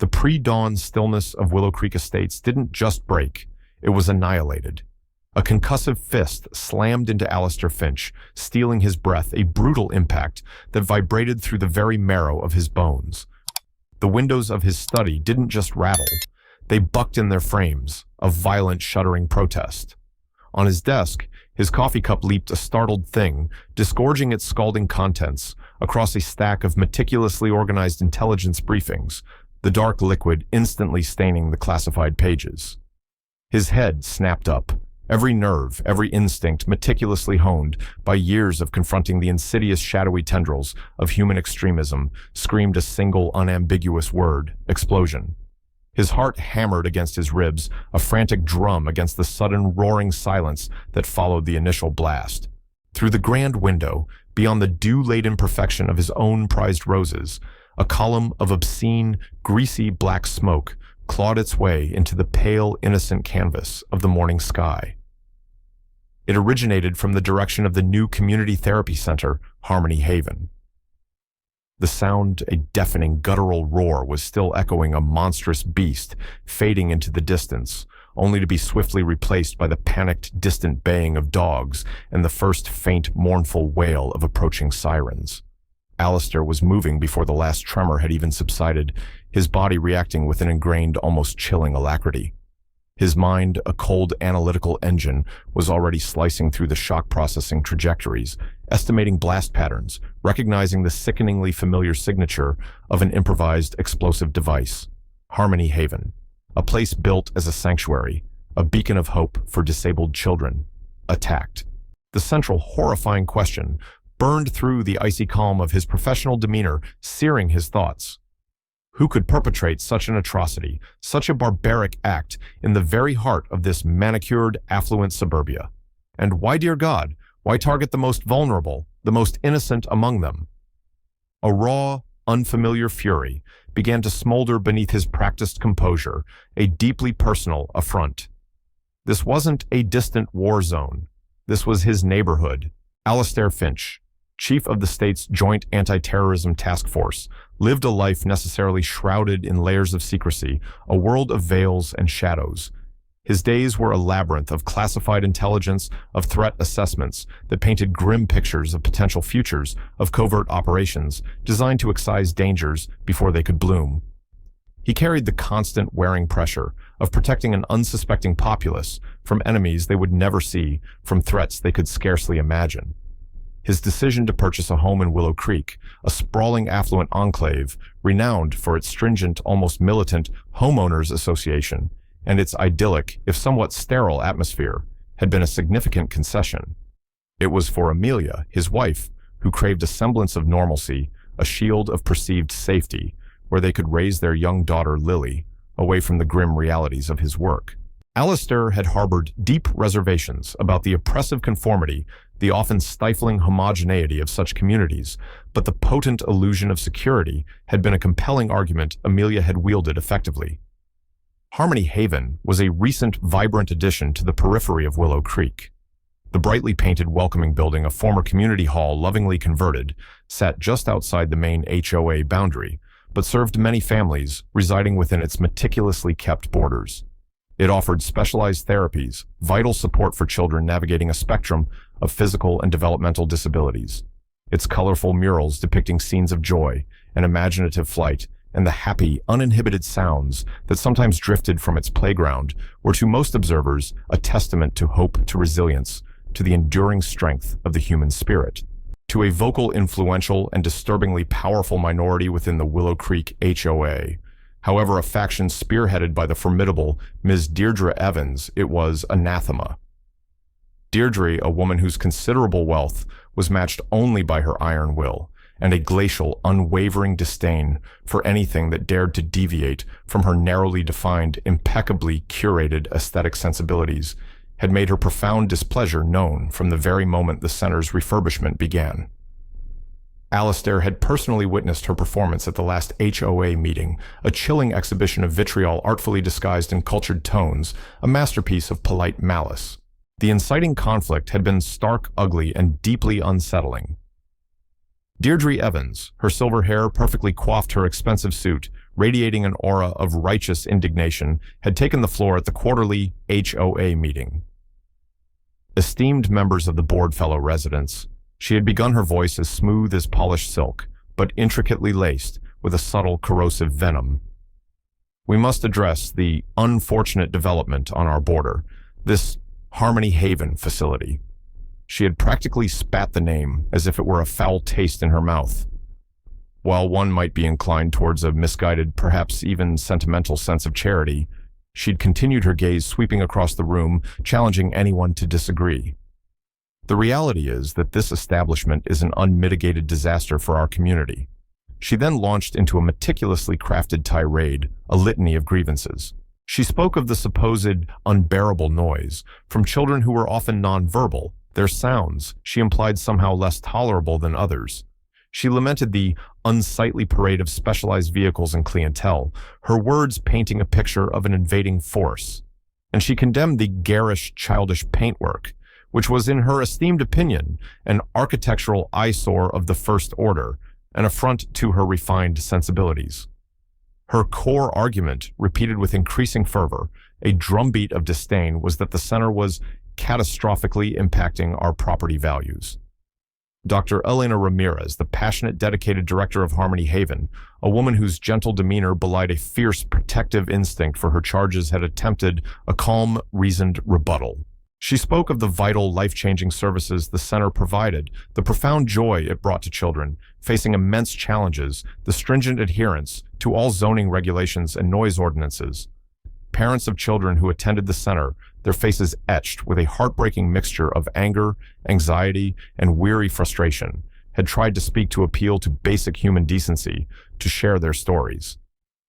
The pre-dawn stillness of Willow Creek Estates didn't just break, it was annihilated. A concussive fist slammed into Alistair Finch, stealing his breath, a brutal impact that vibrated through the very marrow of his bones. The windows of his study didn't just rattle, they bucked in their frames, a violent, shuddering protest. On his desk, his coffee cup leaped a startled thing, disgorging its scalding contents across a stack of meticulously organized intelligence briefings, the dark liquid instantly staining the classified pages. His head snapped up, every nerve, every instinct meticulously honed by years of confronting the insidious shadowy tendrils of human extremism, screamed a single unambiguous word: explosion. His heart hammered against his ribs, a frantic drum against the sudden roaring silence that followed the initial blast. Through the grand window, beyond the dew-laden perfection of his own prized roses, a column of obscene, greasy black smoke clawed its way into the pale, innocent canvas of the morning sky. It originated from the direction of the new community therapy center, Harmony Haven. The sound, a deafening, guttural roar, was still echoing, a monstrous beast fading into the distance, only to be swiftly replaced by the panicked, distant baying of dogs and the first faint, mournful wail of approaching sirens. Alistair was moving before the last tremor had even subsided, his body reacting with an ingrained, almost chilling alacrity. His mind, a cold analytical engine, was already slicing through the shock processing trajectories, estimating blast patterns, recognizing the sickeningly familiar signature of an improvised explosive device. Harmony Haven, a place built as a sanctuary, a beacon of hope for disabled children, attacked. The central horrifying question burned through the icy calm of his professional demeanor, searing his thoughts. Who could perpetrate such an atrocity, such a barbaric act, in the very heart of this manicured, affluent suburbia? And why, dear God, why target the most vulnerable, the most innocent among them? A raw, unfamiliar fury began to smolder beneath his practiced composure, a deeply personal affront. This wasn't a distant war zone. This was his neighborhood. Alistair Finch, Chief of the state's Joint Anti-Terrorism Task Force, lived a life necessarily shrouded in layers of secrecy, a world of veils and shadows. His days were a labyrinth of classified intelligence, of threat assessments that painted grim pictures of potential futures, of covert operations designed to excise dangers before they could bloom. He carried the constant wearing pressure of protecting an unsuspecting populace from enemies they would never see, from threats they could scarcely imagine. His decision to purchase a home in Willow Creek, a sprawling affluent enclave renowned for its stringent, almost militant homeowners association and its idyllic, if somewhat sterile atmosphere, had been a significant concession. It was for Amelia, his wife, who craved a semblance of normalcy, a shield of perceived safety, where they could raise their young daughter Lily, away from the grim realities of his work. Alistair had harbored deep reservations about the oppressive conformity, the often stifling homogeneity of such communities, but the potent illusion of security had been a compelling argument Amelia had wielded effectively. Harmony Haven was a recent, vibrant addition to the periphery of Willow Creek. The brightly painted welcoming building, a former community hall lovingly converted, sat just outside the main HOA boundary, but served many families residing within its meticulously kept borders. It offered specialized therapies, vital support for children navigating a spectrum of physical and developmental disabilities. Its colorful murals depicting scenes of joy and imaginative flight, and the happy, uninhibited sounds that sometimes drifted from its playground, were to most observers a testament to hope, to resilience, to the enduring strength of the human spirit. To a vocal, influential, and disturbingly powerful minority within the Willow Creek HOA, however, a faction spearheaded by the formidable Ms. Deirdre Evans, it was anathema. Deirdre, a woman whose considerable wealth was matched only by her iron will, and a glacial, unwavering disdain for anything that dared to deviate from her narrowly defined, impeccably curated aesthetic sensibilities, had made her profound displeasure known from the very moment the center's refurbishment began. Alistair had personally witnessed her performance at the last HOA meeting, a chilling exhibition of vitriol artfully disguised in cultured tones, a masterpiece of polite malice. The inciting conflict had been stark, ugly, and deeply unsettling. Deirdre Evans, her silver hair perfectly coiffed her expensive suit, radiating an aura of righteous indignation, had taken the floor at the quarterly HOA meeting. Esteemed members of the board, fellow residents, she had begun, her voice as smooth as polished silk, but intricately laced with a subtle corrosive venom. We must address the unfortunate development on our border, this Harmony Haven facility. She had practically spat the name as if it were a foul taste in her mouth. While one might be inclined towards a misguided, perhaps even sentimental sense of charity, she'd continued, her gaze sweeping across the room, challenging anyone to disagree. The reality is that this establishment is an unmitigated disaster for our community. She then launched into a meticulously crafted tirade, a litany of grievances. She spoke of the supposed unbearable noise from children who were often nonverbal, their sounds she implied somehow less tolerable than others. She lamented the unsightly parade of specialized vehicles and clientele, her words painting a picture of an invading force. And she condemned the garish, childish paintwork, which was, in her esteemed opinion, an architectural eyesore of the first order, an affront to her refined sensibilities. Her core argument, repeated with increasing fervor, a drumbeat of disdain, was that the center was catastrophically impacting our property values. Dr. Elena Ramirez, the passionate, dedicated director of Harmony Haven, a woman whose gentle demeanor belied a fierce, protective instinct for her charges, had attempted a calm, reasoned rebuttal. She spoke of the vital, life-changing services the center provided, the profound joy it brought to children, facing immense challenges, the stringent adherence to all zoning regulations and noise ordinances. Parents of children who attended the center, their faces etched with a heartbreaking mixture of anger, anxiety, and weary frustration, had tried to speak, to appeal to basic human decency, to share their stories.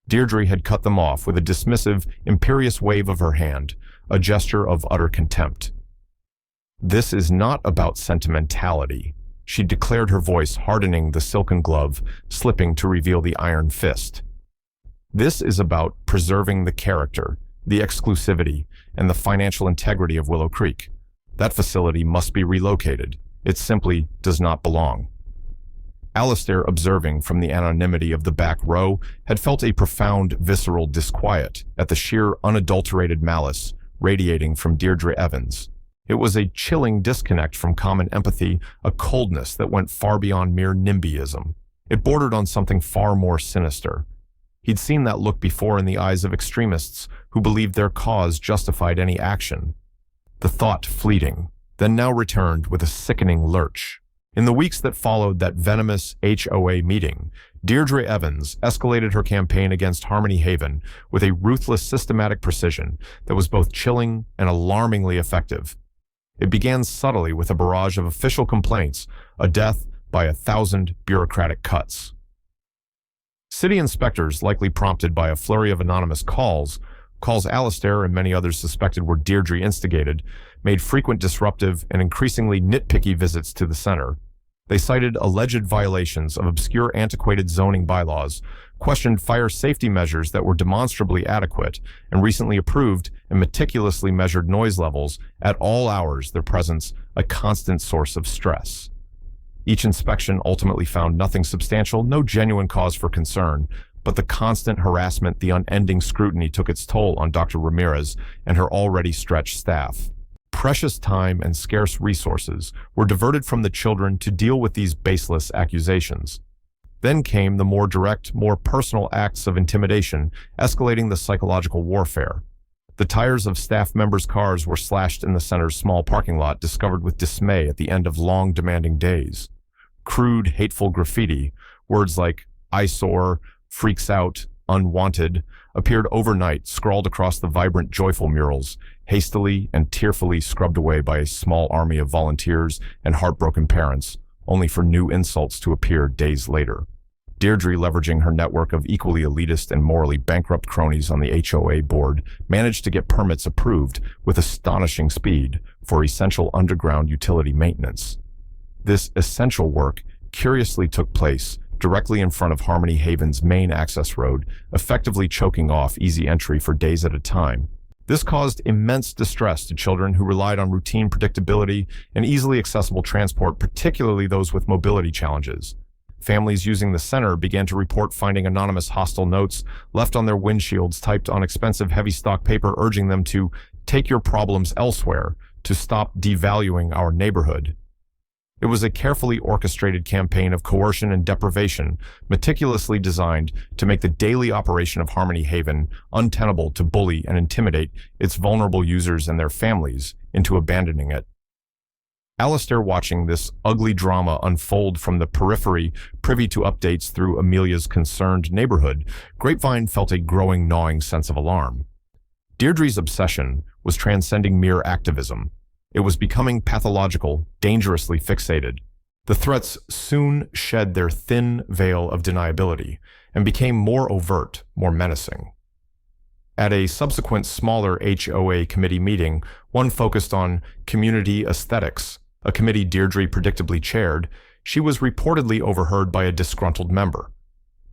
Deirdre had cut them off with a dismissive, imperious wave of her hand, a gesture of utter contempt. "This is not about sentimentality," she declared, her voice hardening, the silken glove slipping to reveal the iron fist. "This is about preserving the character, the exclusivity, and the financial integrity of Willow Creek. That facility must be relocated. It simply does not belong." Alistair, observing from the anonymity of the back row, had felt a profound, visceral disquiet at the sheer, unadulterated malice radiating from Deirdre Evans. It was a chilling disconnect from common empathy, a coldness that went far beyond mere NIMBYism. It bordered on something far more sinister. He'd seen that look before in the eyes of extremists who believed their cause justified any action. The thought, fleeting, then now returned with a sickening lurch. In the weeks that followed that venomous HOA meeting, Deirdre Evans escalated her campaign against Harmony Haven with a ruthless, systematic precision that was both chilling and alarmingly effective. It began subtly with a barrage of official complaints, a death by 1,000 bureaucratic cuts. City inspectors, likely prompted by a flurry of anonymous calls Alistair and many others suspected were Deirdre instigated, made frequent disruptive and increasingly nitpicky visits to the center. They cited alleged violations of obscure, antiquated zoning bylaws, questioned fire safety measures that were demonstrably adequate, and recently approved and meticulously measured noise levels at all hours, their presence a constant source of stress. Each inspection ultimately found nothing substantial, no genuine cause for concern, but the constant harassment, the unending scrutiny took its toll on Dr. Ramirez and her already stretched staff. Precious time and scarce resources were diverted from the children to deal with these baseless accusations. Then came the more direct, more personal acts of intimidation, escalating the psychological warfare. The tires of staff members' cars were slashed in the center's small parking lot, discovered with dismay at the end of long, demanding days. Crude, hateful graffiti, words like eyesore, freaks out, unwanted, appeared overnight, scrawled across the vibrant, joyful murals, hastily and tearfully scrubbed away by a small army of volunteers and heartbroken parents, only for new insults to appear days later. Deirdre, leveraging her network of equally elitist and morally bankrupt cronies on the HOA board, managed to get permits approved with astonishing speed for essential underground utility maintenance. This essential work curiously took place directly in front of Harmony Haven's main access road, effectively choking off easy entry for days at a time. This caused immense distress to children who relied on routine predictability and easily accessible transport, particularly those with mobility challenges. Families using the center began to report finding anonymous hostile notes left on their windshields typed on expensive heavy stock paper urging them to take your problems elsewhere, to stop devaluing our neighborhood. It was a carefully orchestrated campaign of coercion and deprivation, meticulously designed to make the daily operation of Harmony Haven untenable, to bully and intimidate its vulnerable users and their families into abandoning it. Alistair, watching this ugly drama unfold from the periphery, privy to updates through Amelia's concerned neighborhood, Grapevine felt a growing gnawing sense of alarm. Deirdre's obsession was transcending mere activism. It was becoming pathological, dangerously fixated. The threats soon shed their thin veil of deniability and became more overt, more menacing. At a subsequent smaller HOA committee meeting, one focused on community aesthetics, a committee Deirdre predictably chaired, she was reportedly overheard by a disgruntled member.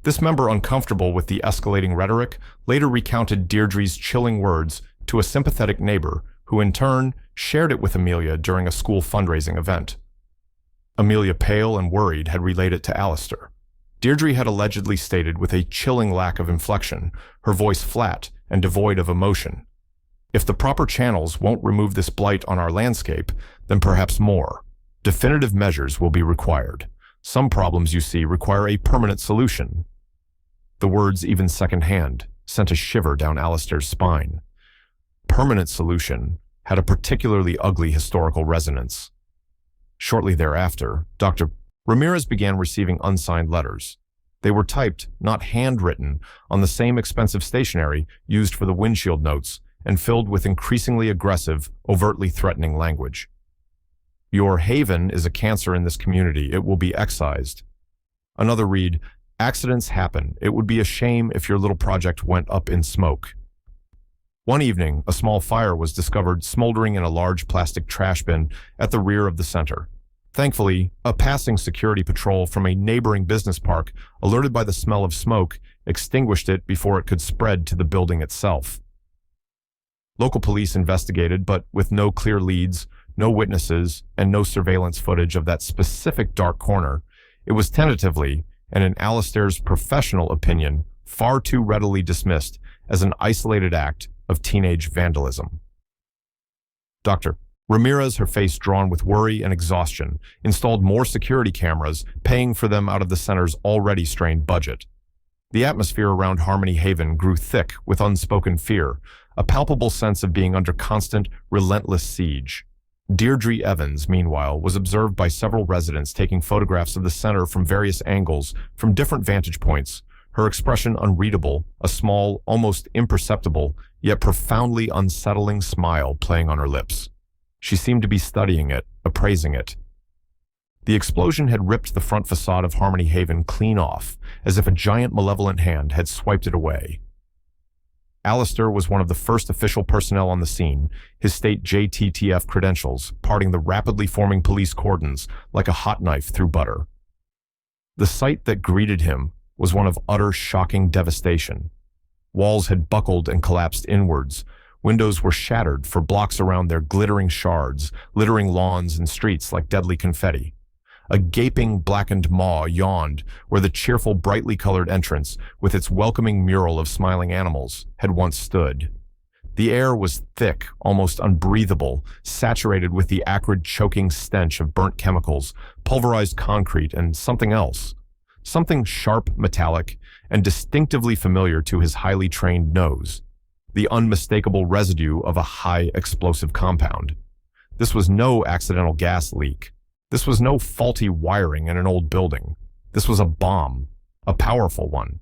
This member, uncomfortable with the escalating rhetoric, later recounted Deirdre's chilling words to a sympathetic neighbor who in turn shared it with Amelia during a school fundraising event. Amelia, pale and worried, had relayed it to Alistair. Deirdre had allegedly stated with a chilling lack of inflection, her voice flat and devoid of emotion, "If the proper channels won't remove this blight on our landscape, then perhaps more. Definitive measures will be required. Some problems, you see, require a permanent solution." The words, even secondhand, sent a shiver down Alistair's spine. Permanent solution had a particularly ugly historical resonance. Shortly thereafter, Dr. Ramirez began receiving unsigned letters. They were typed, not handwritten, on the same expensive stationery used for the windshield notes and filled with increasingly aggressive, overtly threatening language. "Your haven is a cancer in this community. It will be excised." Another read, "Accidents happen. It would be a shame if your little project went up in smoke." One evening, a small fire was discovered smoldering in a large plastic trash bin at the rear of the center. Thankfully, a passing security patrol from a neighboring business park, alerted by the smell of smoke, extinguished it before it could spread to the building itself. Local police investigated, but with no clear leads, no witnesses, and no surveillance footage of that specific dark corner, it was tentatively, and in Alistair's professional opinion, far too readily dismissed as an isolated act of teenage vandalism. Dr. Ramirez, her face drawn with worry and exhaustion, installed more security cameras, paying for them out of the center's already strained budget. The atmosphere around Harmony Haven grew thick with unspoken fear, a palpable sense of being under constant, relentless siege. Deirdre Evans, meanwhile, was observed by several residents taking photographs of the center from various angles, from different vantage points, her expression unreadable, a small, almost imperceptible, yet profoundly unsettling smile playing on her lips. She seemed to be studying it, appraising it. The explosion had ripped the front facade of Harmony Haven clean off, as if a giant malevolent hand had swiped it away. Alistair was one of the first official personnel on the scene, his state JTTF credentials parting the rapidly forming police cordons like a hot knife through butter. The sight that greeted him was one of utter, shocking devastation. Walls had buckled and collapsed inwards. Windows were shattered for blocks around their glittering shards, littering lawns and streets like deadly confetti. A gaping, blackened maw yawned where the cheerful, brightly colored entrance, with its welcoming mural of smiling animals, had once stood. The air was thick, almost unbreathable, saturated with the acrid, choking stench of burnt chemicals, pulverized concrete, and something else. Something sharp, metallic, and distinctively familiar to his highly trained nose. The unmistakable residue of a high explosive compound. This was no accidental gas leak. This was no faulty wiring in an old building. This was a bomb, a powerful one.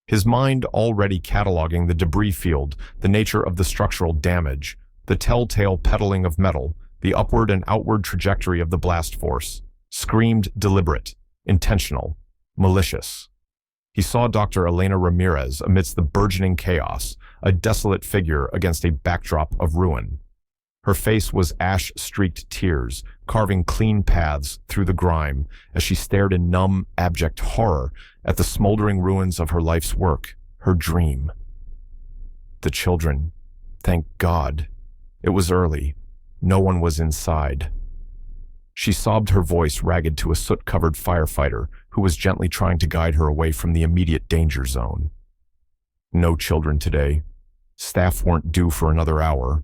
His mind already cataloging the debris field, the nature of the structural damage, the telltale pedaling of metal, the upward and outward trajectory of the blast force, screamed deliberate, intentional, malicious. He saw Dr. Elena Ramirez amidst the burgeoning chaos, a desolate figure against a backdrop of ruin. Her face was ash-streaked tears, carving clean paths through the grime as she stared in numb, abject horror at the smoldering ruins of her life's work, her dream. The children. Thank God. It was early. No one was inside. She sobbed, her voice ragged to a soot-covered firefighter who was gently trying to guide her away from the immediate danger zone. No children today. Staff weren't due for another hour.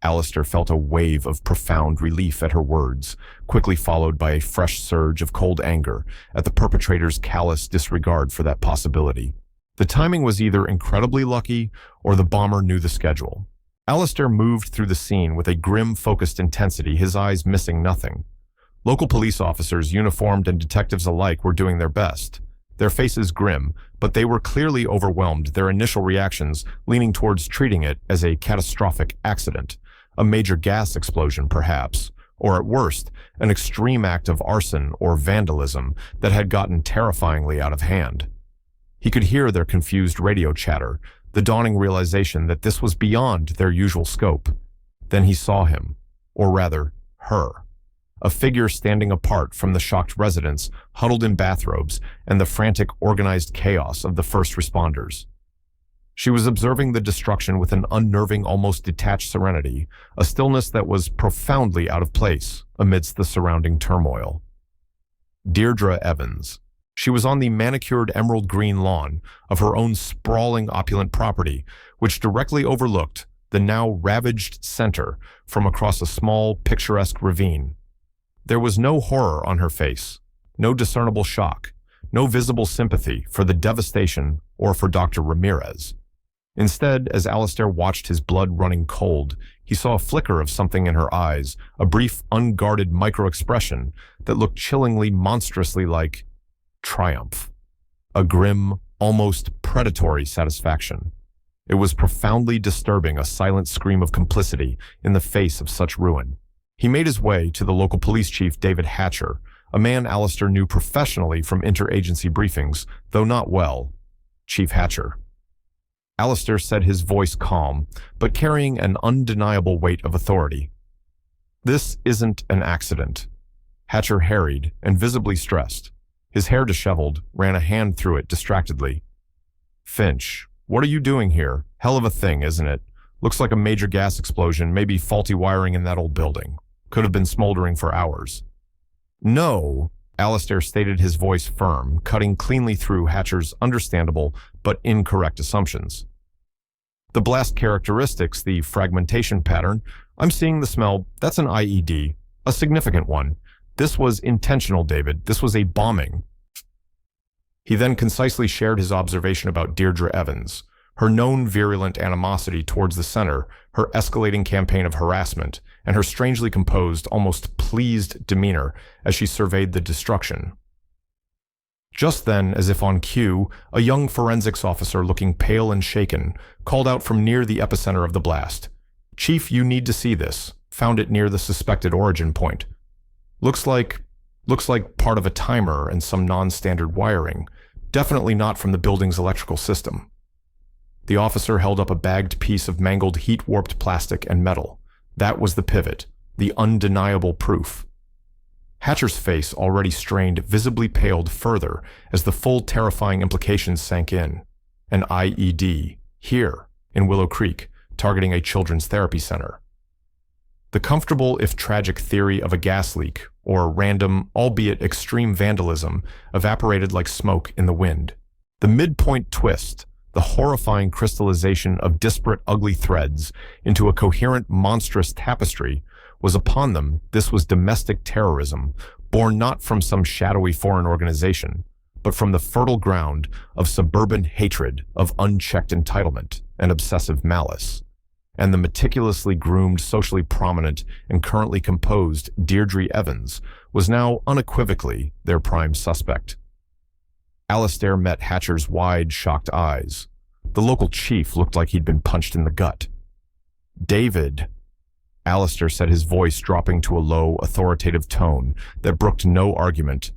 Alistair felt a wave of profound relief at her words, quickly followed by a fresh surge of cold anger at the perpetrator's callous disregard for that possibility. The timing was either incredibly lucky or the bomber knew the schedule. Alistair moved through the scene with a grim, focused intensity, his eyes missing nothing. Local police officers, uniformed and detectives alike, were doing their best. Their faces grim, but they were clearly overwhelmed, their initial reactions leaning towards treating it as a catastrophic accident, a major gas explosion perhaps, or at worst, an extreme act of arson or vandalism that had gotten terrifyingly out of hand. He could hear their confused radio chatter, the dawning realization that this was beyond their usual scope. Then he saw him, or rather, her. A figure standing apart from the shocked residents, huddled in bathrobes, and the frantic, organized chaos of the first responders. She was observing the destruction with an unnerving, almost detached serenity, a stillness that was profoundly out of place amidst the surrounding turmoil. Deirdre Evans. She was on the manicured emerald green lawn of her own sprawling, opulent property, which directly overlooked the now ravaged center from across a small, picturesque ravine. There was no horror on her face, no discernible shock, no visible sympathy for the devastation or for Dr. Ramirez. Instead, as Alistair watched his blood running cold, he saw a flicker of something in her eyes, a brief, unguarded micro-expression that looked chillingly, monstrously like triumph. A grim, almost predatory satisfaction. It was profoundly disturbing, a silent scream of complicity in the face of such ruin. He made his way to the local police chief, David Hatcher, a man Alistair knew professionally from interagency briefings, though not well. Chief Hatcher. Alistair said, his voice calm, but carrying an undeniable weight of authority. This isn't an accident. Hatcher harried and visibly stressed. His hair disheveled, ran a hand through it distractedly. Finch, what are you doing here? Hell of a thing, isn't it? Looks like a major gas explosion, maybe faulty wiring in that old building. Could have been smoldering for hours. No, Alistair stated, his voice firm, cutting cleanly through Hatcher's understandable but incorrect assumptions. The blast characteristics, the fragmentation pattern, I'm seeing the smell, that's an IED, a significant one. This was intentional, David. This was a bombing. He then concisely shared his observation about Deirdre Evans, her known virulent animosity towards the center, her escalating campaign of harassment, and her strangely composed, almost pleased demeanor as she surveyed the destruction. Just then, as if on cue, a young forensics officer looking pale and shaken called out from near the epicenter of the blast. Chief, you need to see this. Found it near the suspected origin point. Looks like part of a timer and some non-standard wiring. Definitely not from the building's electrical system. The officer held up a bagged piece of mangled heat-warped plastic and metal. That was the pivot, the undeniable proof. Hatcher's face, already strained, visibly paled further as the full terrifying implications sank in. An IED, here, in Willow Creek, targeting a children's therapy center. The comfortable, if tragic, theory of a gas leak, or random, albeit extreme vandalism, evaporated like smoke in the wind. The midpoint twist, the horrifying crystallization of disparate, ugly threads into a coherent, monstrous tapestry, was upon them. This was domestic terrorism, born not from some shadowy foreign organization, but from the fertile ground of suburban hatred, of unchecked entitlement and obsessive malice. And the meticulously groomed, socially prominent, and currently composed Deirdre Evans was now unequivocally their prime suspect. Alistair met Hatcher's wide, shocked eyes. The local chief looked like he'd been punched in the gut. David, Alistair said, his voice dropping to a low, authoritative tone that brooked no argument.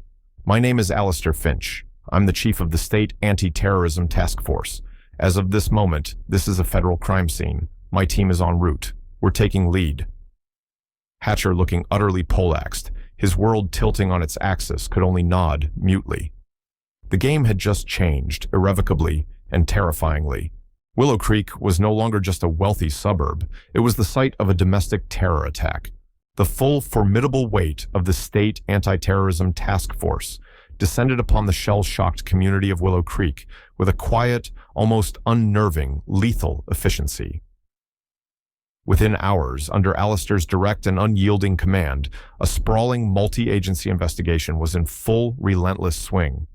My name is Alistair Finch. I'm the chief of the State Anti-Terrorism Task Force. As of this moment, this is a federal crime scene. My team is en route. We're taking lead. Hatcher, looking utterly poleaxed, his world tilting on its axis, could only nod mutely. The game had just changed, irrevocably and terrifyingly. Willow Creek was no longer just a wealthy suburb. It was the site of a domestic terror attack. The full, formidable weight of the State Anti-Terrorism Task Force, descended upon the shell-shocked community of Willow Creek with a quiet, almost unnerving, lethal efficiency. Within hours, under Alistair's direct and unyielding command, a sprawling multi-agency investigation was in full, relentless swing.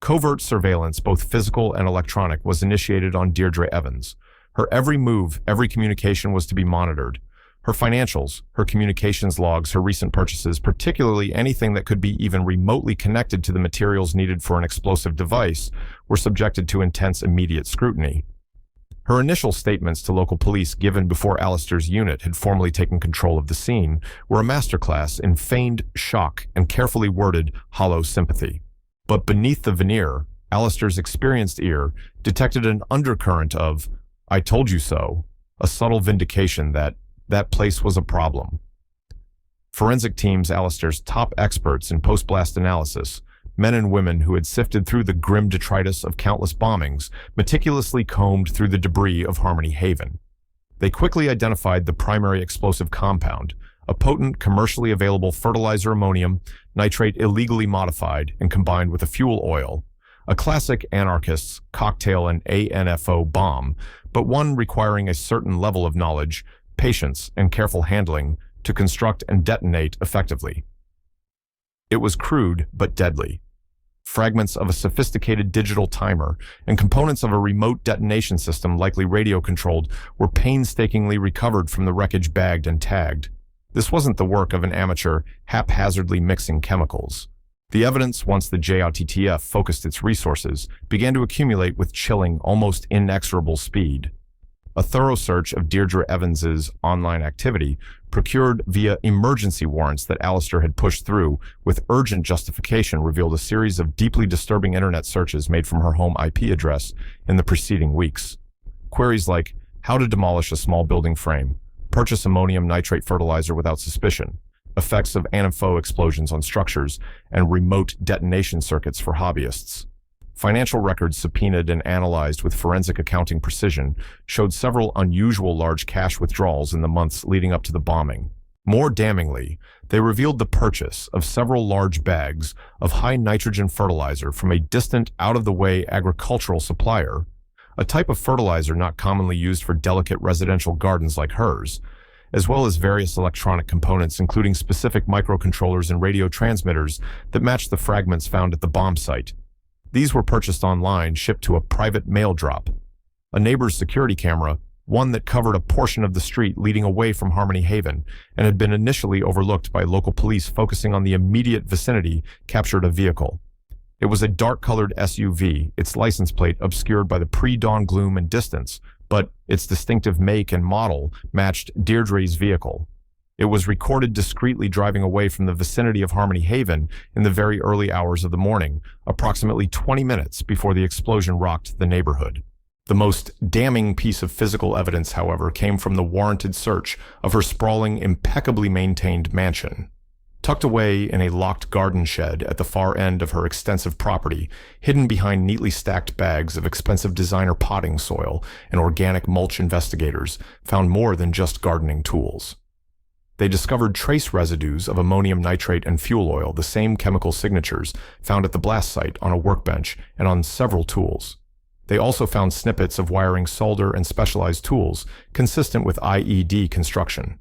Covert surveillance, both physical and electronic, was initiated on Deirdre Evans. Her every move, every communication was to be monitored. Her financials, her communications logs, her recent purchases, particularly anything that could be even remotely connected to the materials needed for an explosive device, were subjected to intense immediate scrutiny. Her initial statements to local police given before Alistair's unit had formally taken control of the scene were a masterclass in feigned shock and carefully worded hollow sympathy. But beneath the veneer, Alistair's experienced ear detected an undercurrent of, "I told you so," a subtle vindication that place was a problem. Forensic teams, Alistair's top experts in post-blast analysis, men and women who had sifted through the grim detritus of countless bombings, meticulously combed through the debris of Harmony Haven. They quickly identified the primary explosive compound, a potent, commercially available fertilizer ammonium nitrate illegally modified and combined with a fuel oil, a classic anarchist's cocktail and ANFO bomb, but one requiring a certain level of knowledge, patience, and careful handling to construct and detonate effectively. It was crude but deadly. Fragments of a sophisticated digital timer and components of a remote detonation system, likely radio-controlled, were painstakingly recovered from the wreckage, bagged and tagged. This wasn't the work of an amateur haphazardly mixing chemicals. The evidence, once the JITTF focused its resources, began to accumulate with chilling, almost inexorable speed. A thorough search of Deirdre Evans's online activity, procured via emergency warrants that Alistair had pushed through with urgent justification, revealed a series of deeply disturbing internet searches made from her home IP address in the preceding weeks. Queries like, how to demolish a small building frame, purchase ammonium nitrate fertilizer without suspicion, effects of ANFO explosions on structures, and remote detonation circuits for hobbyists. Financial records subpoenaed and analyzed with forensic accounting precision showed several unusual large cash withdrawals in the months leading up to the bombing. More damningly, they revealed the purchase of several large bags of high nitrogen fertilizer from a distant, out-of-the-way agricultural supplier, a type of fertilizer not commonly used for delicate residential gardens like hers, as well as various electronic components, including specific microcontrollers and radio transmitters that matched the fragments found at the bomb site. These were purchased online, shipped to a private mail drop. A neighbor's security camera, one that covered a portion of the street leading away from Harmony Haven and had been initially overlooked by local police focusing on the immediate vicinity, captured a vehicle. It was a dark-colored SUV, its license plate obscured by the pre-dawn gloom and distance, but its distinctive make and model matched Deirdre's vehicle. It was recorded discreetly driving away from the vicinity of Harmony Haven in the very early hours of the morning, approximately 20 minutes before the explosion rocked the neighborhood. The most damning piece of physical evidence, however, came from the warranted search of her sprawling, impeccably maintained mansion. Tucked away in a locked garden shed at the far end of her extensive property, hidden behind neatly stacked bags of expensive designer potting soil and organic mulch, investigators found more than just gardening tools. They discovered trace residues of ammonium nitrate and fuel oil, the same chemical signatures found at the blast site, on a workbench and on several tools. They also found snippets of wiring, solder, and specialized tools consistent with IED construction.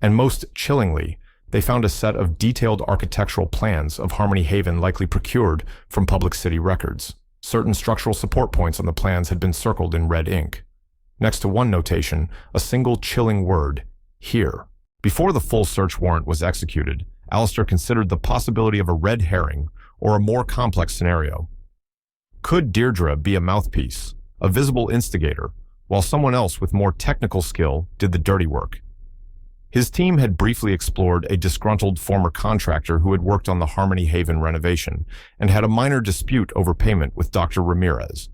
And most chillingly, they found a set of detailed architectural plans of Harmony Haven, likely procured from public city records. Certain structural support points on the plans had been circled in red ink. Next to one notation, a single chilling word, "Here." Before the full search warrant was executed, Alistair considered the possibility of a red herring or a more complex scenario. Could Deirdre be a mouthpiece, a visible instigator, while someone else with more technical skill did the dirty work? His team had briefly explored a disgruntled former contractor who had worked on the Harmony Haven renovation and had a minor dispute over payment with Dr. Ramirez.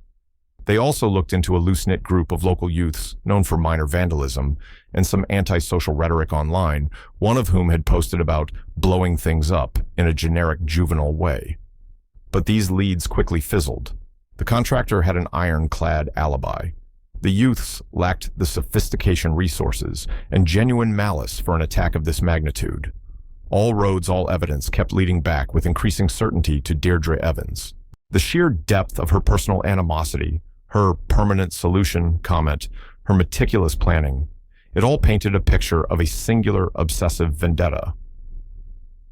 They also looked into a loose-knit group of local youths known for minor vandalism and some antisocial rhetoric online, one of whom had posted about blowing things up in a generic juvenile way. But these leads quickly fizzled. The contractor had an ironclad alibi. The youths lacked the sophistication, resources, and genuine malice for an attack of this magnitude. All roads, all evidence kept leading back with increasing certainty to Deirdre Evans. The sheer depth of her personal animosity, her permanent solution comment, her meticulous planning, it all painted a picture of a singular obsessive vendetta.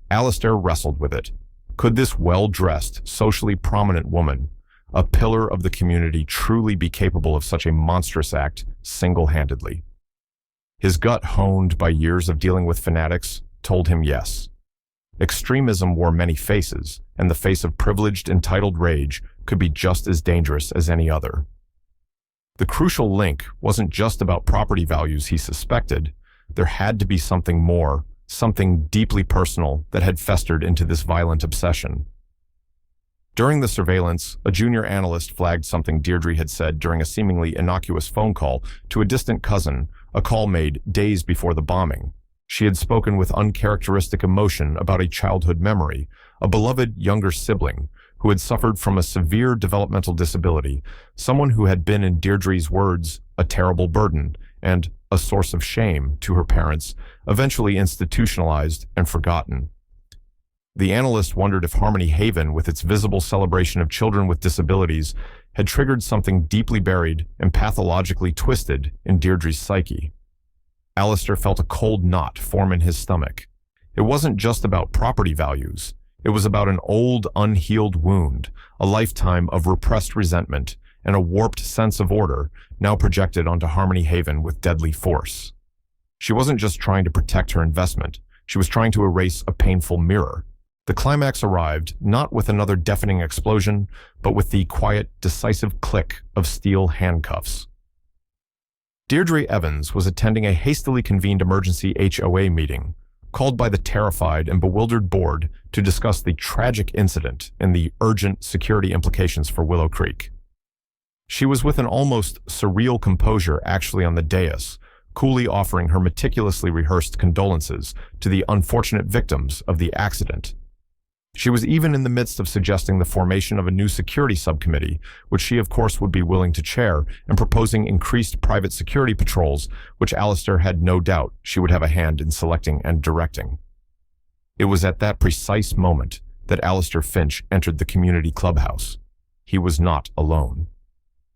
Alistair wrestled with it. Could this well-dressed, socially prominent woman, a pillar of the community, truly be capable of such a monstrous act single-handedly? His gut, honed by years of dealing with fanatics, told him yes. Extremism wore many faces, and the face of privileged, entitled rage could be just as dangerous as any other. The crucial link wasn't just about property values, he suspected. There had to be something more, something deeply personal that had festered into this violent obsession. During the surveillance, a junior analyst flagged something Deirdre had said during a seemingly innocuous phone call to a distant cousin, a call made days before the bombing. She had spoken with uncharacteristic emotion about a childhood memory, a beloved younger sibling who had suffered from a severe developmental disability, someone who had been, in Deirdre's words, a terrible burden and a source of shame to her parents, eventually institutionalized and forgotten. The analyst wondered if Harmony Haven, with its visible celebration of children with disabilities, had triggered something deeply buried and pathologically twisted in Deirdre's psyche. Alistair felt a cold knot form in his stomach. It wasn't just about property values. It was about an old, unhealed wound, a lifetime of repressed resentment, and a warped sense of order now projected onto Harmony Haven with deadly force. She wasn't just trying to protect her investment. She was trying to erase a painful mirror. The climax arrived not with another deafening explosion, but with the quiet, decisive click of steel handcuffs. Deirdre Evans was attending a hastily convened emergency HOA meeting, called by the terrified and bewildered board to discuss the tragic incident and the urgent security implications for Willow Creek. She was with an almost surreal composure actually on the dais, coolly offering her meticulously rehearsed condolences to the unfortunate victims of the accident. She was even in the midst of suggesting the formation of a new security subcommittee, which she of course would be willing to chair, and proposing increased private security patrols, which Alistair had no doubt she would have a hand in selecting and directing. It was at that precise moment that Alistair Finch entered the community clubhouse. He was not alone.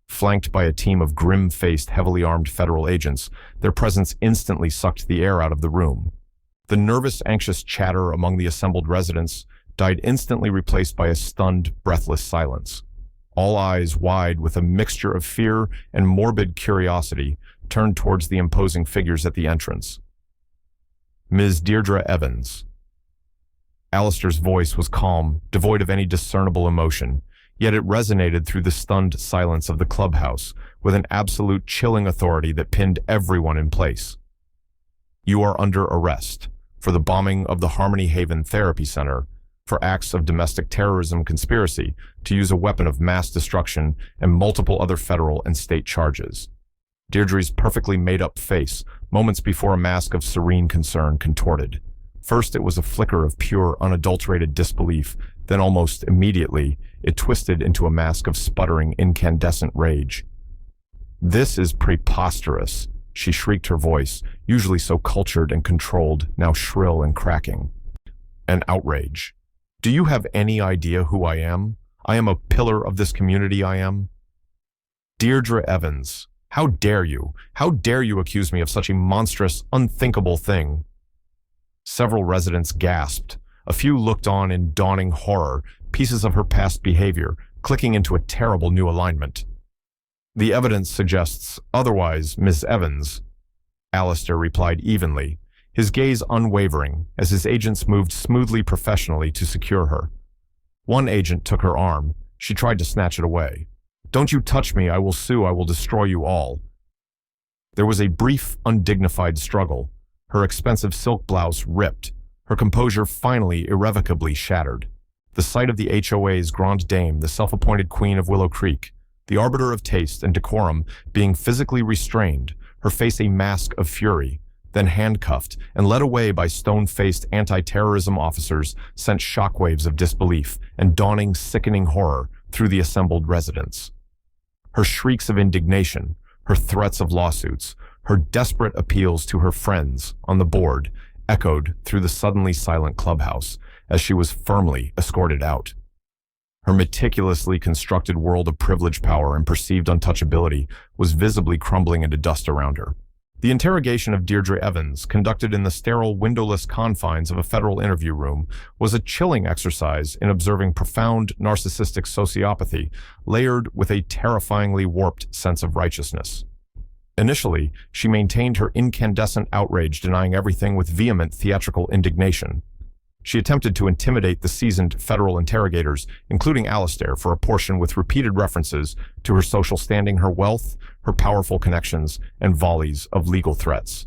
Flanked by a team of grim-faced, heavily armed federal agents, their presence instantly sucked the air out of the room. The nervous, anxious chatter among the assembled residents died instantly, replaced by a stunned, breathless silence. All eyes, wide with a mixture of fear and morbid curiosity, turned towards the imposing figures at the entrance. Ms. Deirdre Evans. Alistair's voice was calm, devoid of any discernible emotion, yet it resonated through the stunned silence of the clubhouse with an absolute chilling authority that pinned everyone in place. You are under arrest for the bombing of the Harmony Haven Therapy Center, for acts of domestic terrorism conspiracy to use a weapon of mass destruction, and multiple other federal and state charges. Deirdre's perfectly made-up face, moments before a mask of serene concern, contorted. First it was a flicker of pure, unadulterated disbelief, then almost immediately it twisted into a mask of sputtering, incandescent rage. "This is preposterous," she shrieked, her voice, usually so cultured and controlled, now shrill and cracking. "An outrage. Do you have any idea who I am? I am a pillar of this community, I am." Deirdre Evans, how dare you? How dare you accuse me of such a monstrous, unthinkable thing? Several residents gasped. A few looked on in dawning horror, pieces of her past behavior clicking into a terrible new alignment. "The evidence suggests otherwise, Miss Evans," Alistair replied evenly, his gaze unwavering as his agents moved smoothly professionally to secure her. One agent took her arm. She tried to snatch it away. "Don't you touch me, I will sue, I will destroy you all." There was a brief, undignified struggle. Her expensive silk blouse ripped, her composure finally irrevocably shattered. The sight of the HOA's grande dame, the self-appointed queen of Willow Creek, the arbiter of taste and decorum, being physically restrained, her face a mask of fury, then handcuffed and led away by stone-faced anti-terrorism officers, sent shockwaves of disbelief and dawning, sickening horror through the assembled residents. Her shrieks of indignation, her threats of lawsuits, her desperate appeals to her friends on the board, echoed through the suddenly silent clubhouse as she was firmly escorted out. Her meticulously constructed world of privilege, power, and perceived untouchability was visibly crumbling into dust around her. The interrogation of Deirdre Evans, conducted in the sterile, windowless confines of a federal interview room, was a chilling exercise in observing profound narcissistic sociopathy layered with a terrifyingly warped sense of righteousness. Initially, she maintained her incandescent outrage, denying everything with vehement theatrical indignation. She attempted to intimidate the seasoned federal interrogators, including Alistair, for a portion with repeated references to her social standing, her wealth, her powerful connections, and volleys of legal threats.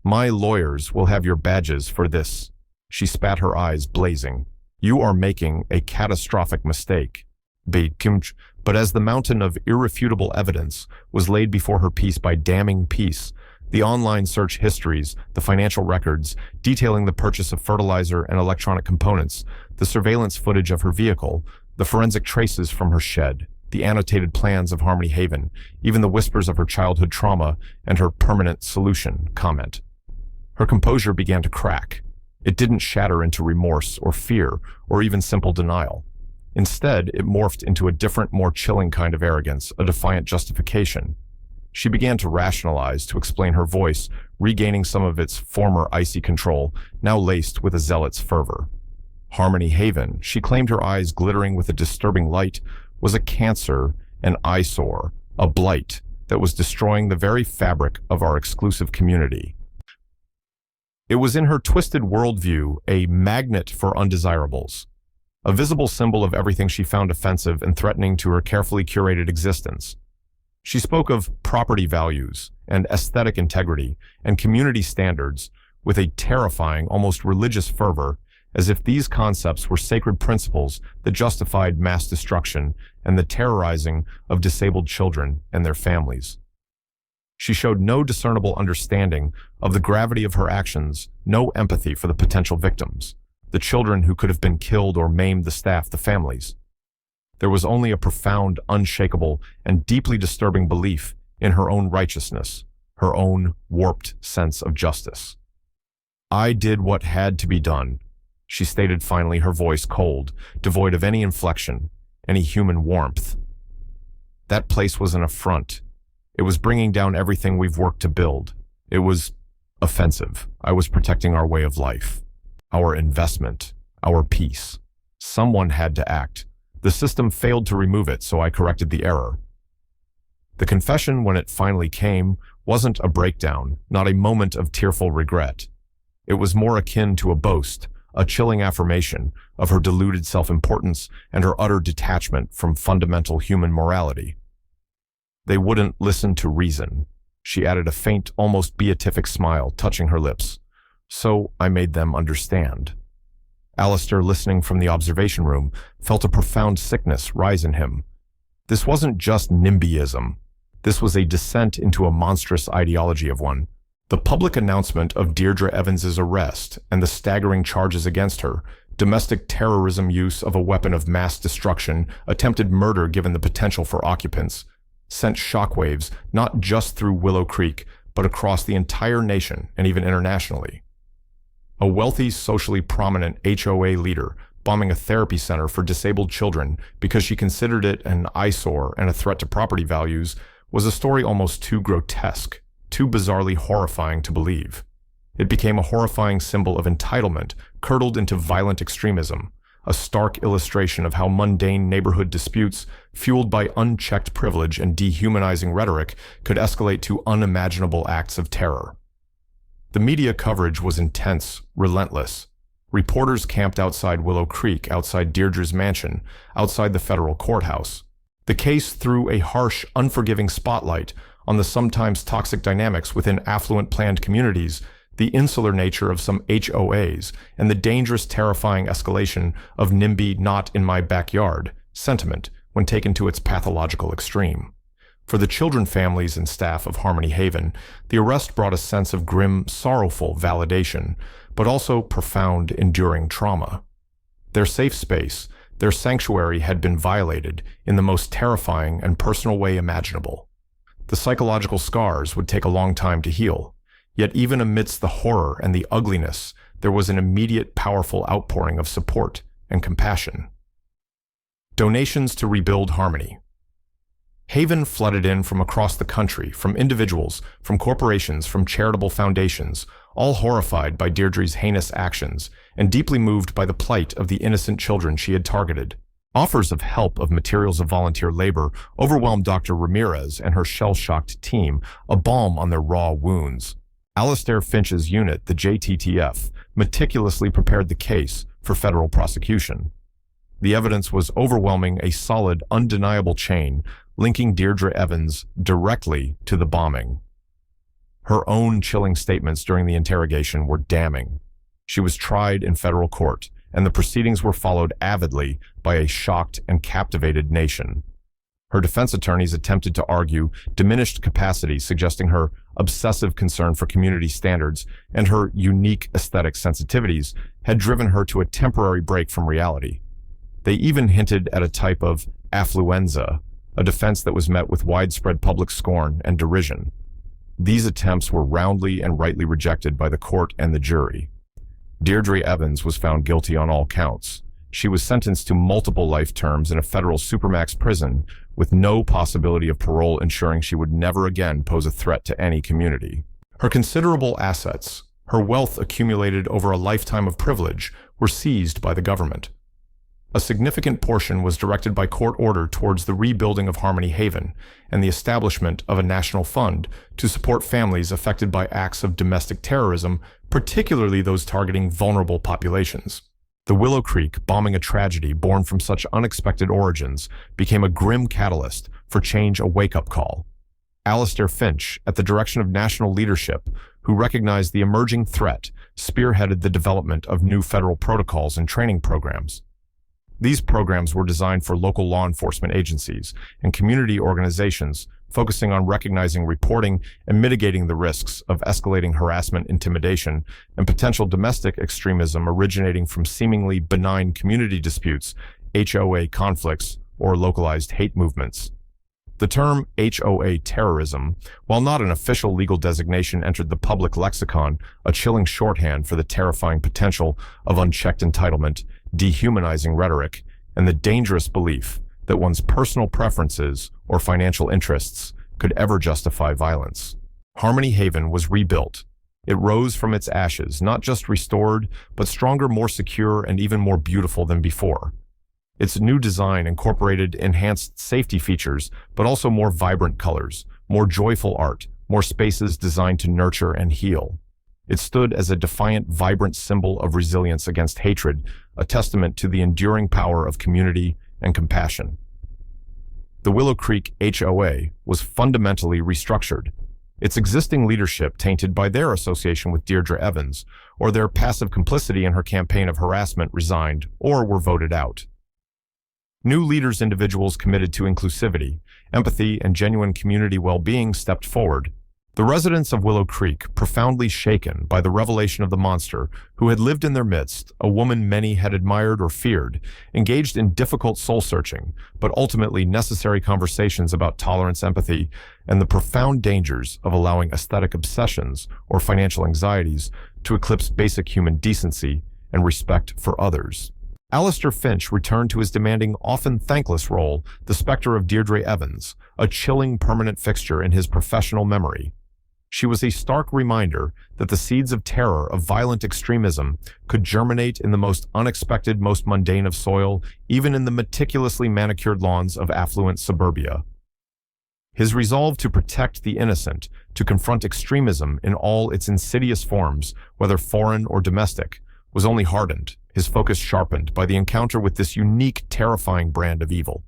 "My lawyers will have your badges for this." She spat, her eyes blazing. "You are making a catastrophic mistake." But as the mountain of irrefutable evidence was laid before her piece by damning piece, the online search histories, the financial records detailing the purchase of fertilizer and electronic components, the surveillance footage of her vehicle, the forensic traces from her shed, the annotated plans of Harmony Haven, even the whispers of her childhood trauma and her permanent solution comment. Her composure began to crack. It didn't shatter into remorse or fear or even simple denial. Instead, it morphed into a different, more chilling kind of arrogance, a defiant justification. She began to rationalize, to explain, her voice regaining some of its former icy control, now laced with a zealot's fervor. Harmony Haven, she claimed, her eyes glittering with a disturbing light, was a cancer, an eyesore, a blight that was destroying the very fabric of our exclusive community. It was, in her twisted worldview, a magnet for undesirables, a visible symbol of everything she found offensive and threatening to her carefully curated existence. She spoke of property values and aesthetic integrity and community standards with a terrifying, almost religious fervor, as if these concepts were sacred principles that justified mass destruction and the terrorizing of disabled children and their families. She showed no discernible understanding of the gravity of her actions, no empathy for the potential victims, the children who could have been killed or maimed, the staff, the families. There was only a profound, unshakable, and deeply disturbing belief in her own righteousness, her own warped sense of justice. "I did what had to be done," she stated finally, her voice cold, devoid of any inflection, any human warmth. "That place was an affront. It was bringing down everything we've worked to build. It was offensive. I was protecting our way of life, our investment, our peace. Someone had to act. The system failed to remove it, so I corrected the error." The confession, when it finally came, wasn't a breakdown, not a moment of tearful regret. It was more akin to a boast, a chilling affirmation of her deluded self-importance and her utter detachment from fundamental human morality. "They wouldn't listen to reason," she added, a faint, almost beatific smile touching her lips. "So I made them understand." Alistair, listening from the observation room, felt a profound sickness rise in him. This wasn't just NIMBYism. This was a descent into a monstrous ideology of one. The public announcement of Deirdre Evans's arrest and the staggering charges against her, domestic terrorism, use of a weapon of mass destruction, attempted murder given the potential for occupants, sent shockwaves not just through Willow Creek, but across the entire nation and even internationally. A wealthy, socially prominent HOA leader bombing a therapy center for disabled children because she considered it an eyesore and a threat to property values was a story almost too grotesque, too bizarrely horrifying to believe. It became a horrifying symbol of entitlement, curdled into violent extremism, a stark illustration of how mundane neighborhood disputes, fueled by unchecked privilege and dehumanizing rhetoric, could escalate to unimaginable acts of terror. The media coverage was intense, relentless. Reporters camped outside Willow Creek, outside Deirdre's mansion, outside the federal courthouse. The case threw a harsh, unforgiving spotlight on the sometimes toxic dynamics within affluent planned communities, the insular nature of some HOAs, and the dangerous, terrifying escalation of NIMBY not in my backyard sentiment when taken to its pathological extreme. For the children, families, and staff of Harmony Haven, the arrest brought a sense of grim, sorrowful validation, but also profound, enduring trauma. Their safe space, their sanctuary, had been violated in the most terrifying and personal way imaginable. The psychological scars would take a long time to heal, Yet even amidst the horror and the ugliness, there was an immediate, powerful outpouring of support and compassion. Donations to rebuild Harmony. Haven flooded in from across the country, from individuals, from corporations, from charitable foundations, all horrified by Deirdre's heinous actions and deeply moved by the plight of the innocent children she had targeted. Offers of help of materials of volunteer labor overwhelmed Dr. Ramirez and her shell-shocked team, a balm on their raw wounds. Alastair Finch's unit, the JTTF, meticulously prepared the case for federal prosecution. The evidence was overwhelming, a solid, undeniable chain linking Deirdre Evans directly to the bombing. Her own chilling statements during the interrogation were damning. She was tried in federal court, and the proceedings were followed avidly by a shocked and captivated nation. Her defense attorneys attempted to argue diminished capacity, suggesting her obsessive concern for community standards and her unique aesthetic sensitivities had driven her to a temporary break from reality. They even hinted at a type of affluenza, a defense that was met with widespread public scorn and derision. These attempts were roundly and rightly rejected by the court and the jury. Deirdre Evans was found guilty on all counts. She was sentenced to multiple life terms in a federal supermax prison with no possibility of parole, ensuring she would never again pose a threat to any community. Her considerable assets, her wealth accumulated over a lifetime of privilege, were seized by the government. A significant portion was directed by court order towards the rebuilding of Harmony Haven and the establishment of a national fund to support families affected by acts of domestic terrorism, particularly those targeting vulnerable populations. The Willow Creek bombing, a tragedy born from such unexpected origins, became a grim catalyst for change, a wake-up call. Alastair Finch, at the direction of national leadership, who recognized the emerging threat, spearheaded the development of new federal protocols and training programs. These programs were designed for local law enforcement agencies and community organizations, focusing on recognizing, reporting, and mitigating the risks of escalating harassment, intimidation, and potential domestic extremism originating from seemingly benign community disputes, HOA conflicts, or localized hate movements. The term HOA terrorism, while not an official legal designation, entered the public lexicon, a chilling shorthand for the terrifying potential of unchecked entitlement, dehumanizing rhetoric, and the dangerous belief that one's personal preferences or financial interests could ever justify violence. Harmony Haven was rebuilt. It rose from its ashes, not just restored, but stronger, more secure, and even more beautiful than before. Its new design incorporated enhanced safety features, but also more vibrant colors, more joyful art, more spaces designed to nurture and heal. It stood as a defiant, vibrant symbol of resilience against hatred, a testament to the enduring power of community and compassion. The Willow Creek HOA was fundamentally restructured, its existing leadership tainted by their association with Deirdre Evans, or their passive complicity in her campaign of harassment, resigned or were voted out. New leaders, individuals committed to inclusivity, empathy, and genuine community well-being, stepped forward. The residents of Willow Creek, profoundly shaken by the revelation of the monster who had lived in their midst, a woman many had admired or feared, engaged in difficult soul-searching, but ultimately necessary conversations about tolerance, empathy, and the profound dangers of allowing aesthetic obsessions or financial anxieties to eclipse basic human decency and respect for others. Alastair Finch returned to his demanding, often thankless role, the specter of Deirdre Evans, a chilling permanent fixture in his professional memory. She was a stark reminder that the seeds of terror, of violent extremism, could germinate in the most unexpected, most mundane of soil, even in the meticulously manicured lawns of affluent suburbia. His resolve to protect the innocent, to confront extremism in all its insidious forms, whether foreign or domestic, was only hardened, his focus sharpened by the encounter with this unique, terrifying brand of evil.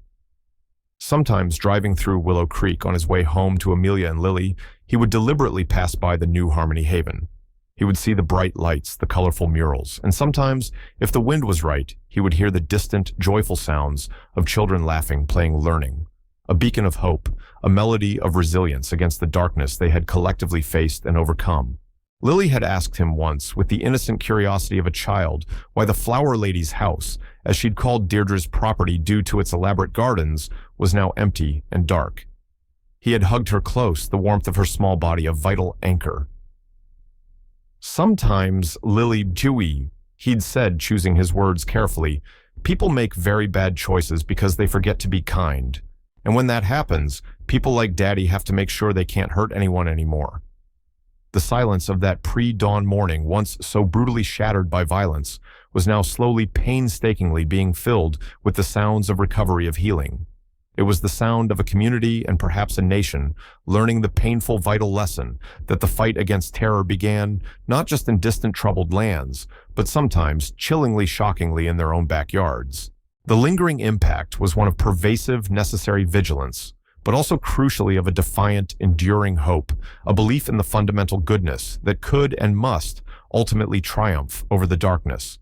Sometimes, driving through Willow Creek on his way home to Amelia and Lily, he would deliberately pass by the new Harmony Haven. He would see the bright lights, the colorful murals, and sometimes, if the wind was right, he would hear the distant, joyful sounds of children laughing, playing, learning. A beacon of hope, a melody of resilience against the darkness they had collectively faced and overcome. Lily had asked him once, with the innocent curiosity of a child, why the Flower Lady's house, as she'd called Deirdre's property due to its elaborate gardens, was now empty and dark. He had hugged her close, the warmth of her small body a vital anchor. Sometimes, Lily Dewey, he'd said, choosing his words carefully, people make very bad choices because they forget to be kind. And when that happens, people like Daddy have to make sure they can't hurt anyone anymore. The silence of that pre-dawn morning, once so brutally shattered by violence, was now slowly, painstakingly being filled with the sounds of recovery, of healing. It was the sound of a community and perhaps a nation learning the painful, vital lesson that the fight against terror began not just in distant, troubled lands, but sometimes, chillingly, shockingly, in their own backyards. The lingering impact was one of pervasive, necessary vigilance, but also crucially of a defiant, enduring hope, a belief in the fundamental goodness that could and must ultimately triumph over the darkness.